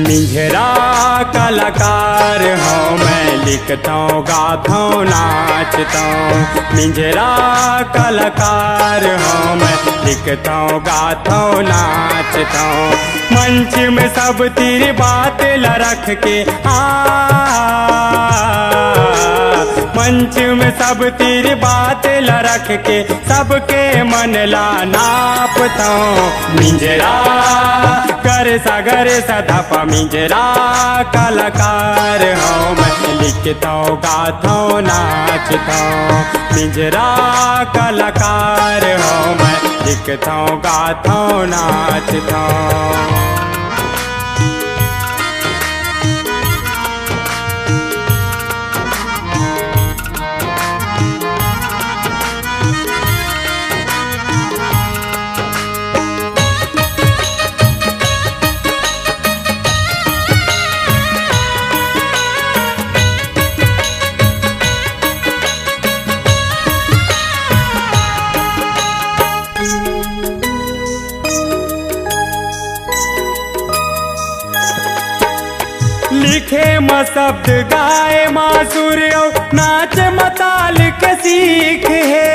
मिंजरा कलाकार हूँ मैं, लिखता हूँ गाता हूँ नाचता हूँ। मिंजरा कलाकार हूँ मैं, लिखता हूँ गाता हूँ नाचता हूँ। मंच में सब तेरी बात ला रख के मंच में सब तेरी बात ला रख के सबके मन ला नापता हूँ। मिंजरा कर सागर सधा मिंजरा कलाकार हूँ मैं, लिखता हूँ गाता हूँ नाचता हूँ। मिंजरा कलाकार हूँ मैं, लिखता हूँ गाता हूँ नाचता हूँ। लिखे म शब्द गाए मासुर नाच मताल के सीख है।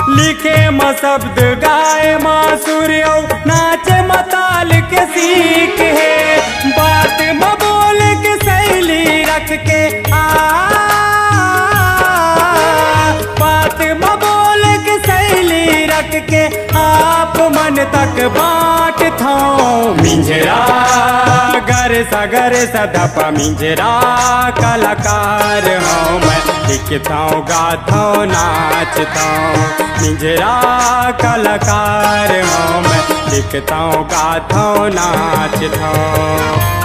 लिखे म शब्द गाए मासुर नाच मताल के सीख है। बात म बोल के शैली रख के बात म बोल के शैली रख के आप मन तक बाँट था। मिंजरा गर सागर सधा मिंजरा कलाकार हूँ मैं, लिखता हूँ गाता हूँ नाचता हूँ। मिंजरा कलाकार हूँ मैं, लिखता हूँ गाता हूँ नाचता हूँ।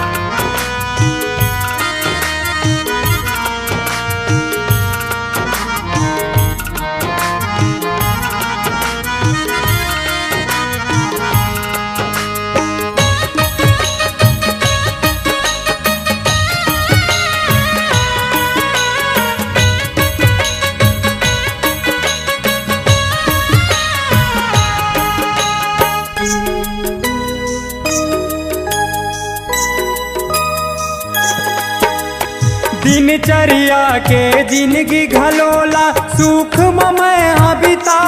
दिनचर्या के जिंदगी घलोला सुख मैं बिता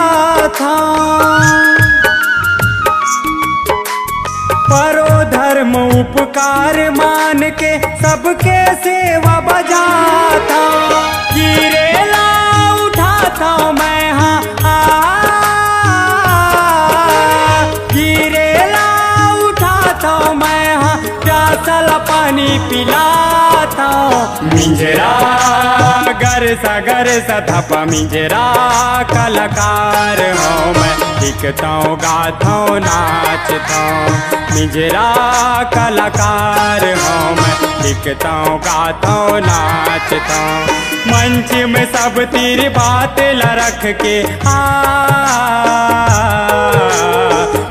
था। परो धर्म उपकार मान के सबके सेवा बजा था। गिरेला उठाता मैं गिरेला उठाता मैं प्यासा पानी पिलाता। मिंजरा गर सागर सधा मिंजरा कलाकार हूँ मैं, लिखता हूँ गाता हूँ नाचता हूँ। मिंजरा कलाकार हूँ मैं, लिखता हूँ गाता हूँ नाचता हूँ। मंच में सब तेरी बात ला रख के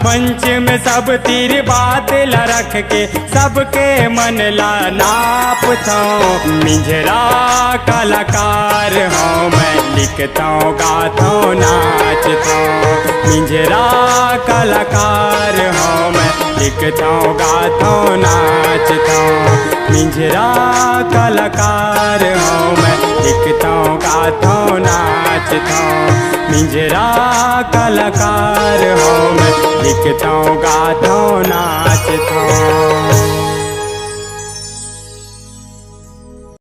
मंच में सब तेरी बात ला रख के सबके मन ला नापता हूँ। मिंजरा कलाकार हूँ मैं, लिखता हूँ गाता हूँ नाचता हूँ। मिंजरा कलाकार हूँ मैं, लिखता हूँ गाता हूँ नाचता हूँ। मिंजरा कलाकार हूँ मैं, लिखता हूँ गाता हूँ नाचता हूँ। मिंजरा कलाकार हूँ मैं, लिखता हूँ गाता हूँ नाचता हूँ।